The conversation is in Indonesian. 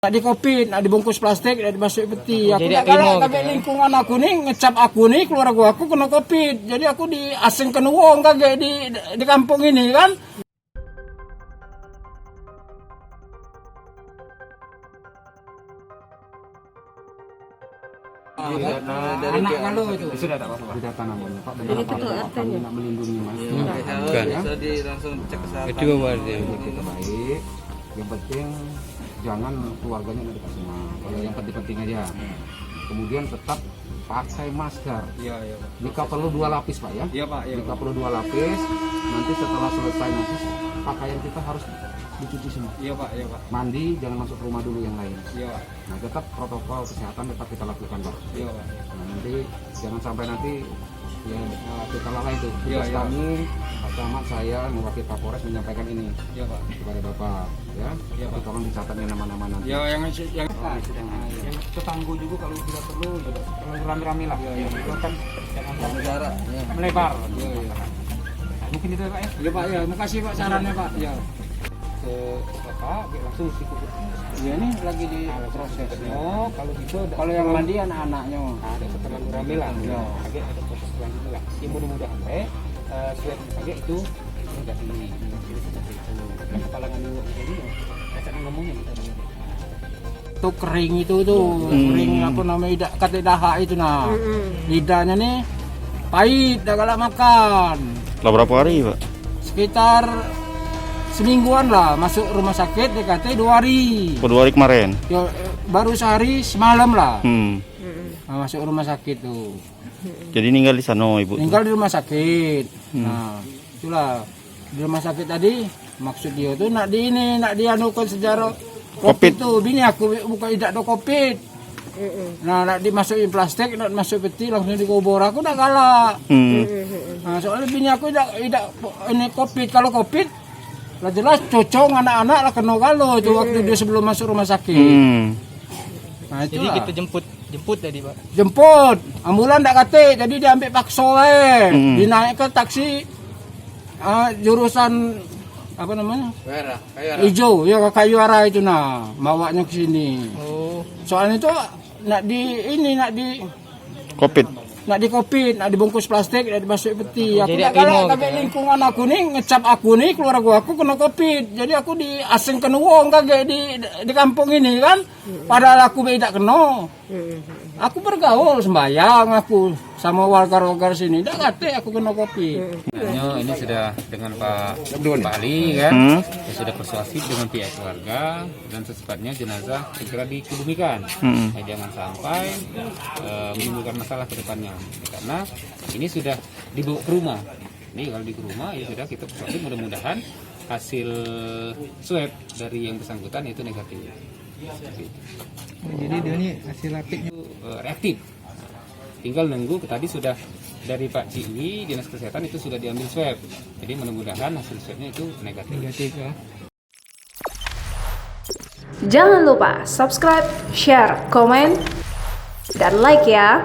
Nak di kopi, nak dibungkus plastik, nak dimasukin peti. Aku Jadi tak kalah, tapi gitu ya? lingkungan aku nih ngecap aku nih, keluarga aku kena covid. Jadi aku diasingkan uang kagak di kampung ini kan. Anak kalau itu Sudah tak apa-apa. Data namanya Pak. Ini ketua RT-nya. Nak melindungi Mas. Bukan. Jadi langsung cek kesehatan. Itu bawa dia. Kita baik. Yang penting jangan keluarganya nanti kasih semua. Kalau yang penting-penting aja. Kemudian tetap pakai masker. Iya, iya. Jika perlu 2 lapis Pak ya. Iya, Pak. Iya, Jika perlu 2 lapis, nanti setelah selesai nanti pakaian kita harus dicuci semua. Iya, Pak. Iya, Pak. Mandi, jangan masuk ke rumah dulu yang lain. Iya, Pak. Nah, tetap protokol kesehatan tetap kita lakukan Pak. Iya, Pak. Nah, nanti jangan sampai nanti ya kita lalai itu. Iya, Tugas iya. kami, Pak Camat, saya mewakili Kapolres menyampaikan ini Iya, Pak. kepada Bapak ya. Iya, Tapi Pak. tolong dicatatnya nama-nama nanti. Ya, yang yang tetanggu juga kalau tidak perlu rame-rame lah. Iya, iya. Itu kan jangan jarak. Iya. melebar. Iya, iya. Mungkin itu ya Pak ya. Iya, Pak. Ya, makasih Pak sarannya, Pak. Iya. Ke Bapak langsung sikut. Iya, ini lagi di proses. Oh, kalau gitu Kalau yang mandi anak-anaknya. ada terlalu rame lah. Iya. Agak ada proses selanjutnya lah. Ya mudah-mudahan swab agak itu enggak ini. Jadi seperti itu. Nah, kepala nganu jadi cara ngomongnya kita itu kering itu tuh kering apa namanya kata dahak itu nah lidahnya nih pahit dah galak makan Lah berapa hari, Pak? sekitar semingguan lah masuk rumah sakit DKT 2 hari Oh, 2 hari kemarin. ya, baru sehari semalam lah Hmm. masuk rumah sakit tuh Jadi tinggal di sana, Ibu. tinggal di rumah sakit nah itulah di rumah sakit tadi maksud dia tuh nak dianukan sejarah Covid. tuh bini aku bukan tidak ada covid nah nak dimasukin plastik nak masuk peti langsung dikubur aku udah galak Hmm. nah, soalnya bini aku tidak ini covid kalau covid lah jelas cocok anak-anak lah kena galo itu waktu dia sebelum masuk rumah sakit Hmm. nah Jadi itulah. kita jemput tadi, Pak. Jemput ambulan tak kate jadi dia ambil paksa dinaik ke taksi jurusan apa namanya Merah, kayak hijau ya kayu arah itu nah bawanya ke sini Oh. soalnya itu nak di Covid. covid nak dibungkus plastik nak dimasukin peti aku Jadi tak kalah gitu tapi ya? lingkungan aku nih ngecap aku nih keluarga aku kena covid jadi aku diasingkan uang kagak di kampung ini kan padahal aku tidak kena aku bergaul sembayang aku sama warga-warga sini tak kate aku kena covid Ini sudah dengan Pak Ali kan, ya sudah persuasif dengan pihak keluarga dan secepatnya jenazah segera dikebumikan. Nah, jangan sampai menimbulkan masalah ke depannya, karena ini sudah dibawa ke rumah. Ini kalau di rumah ya sudah kita persuasif, mudah-mudahan hasil swab dari yang bersangkutan itu negatif. Jadi dia ini hasil rapidnya. Reaktif. Tinggal nunggu tadi sudah dari Pak Ciwi Dinas Kesehatan itu sudah diambil swab. Jadi mudah-mudahan hasil swabnya itu negatif. Ya. Jangan lupa subscribe, share, komen, dan like ya.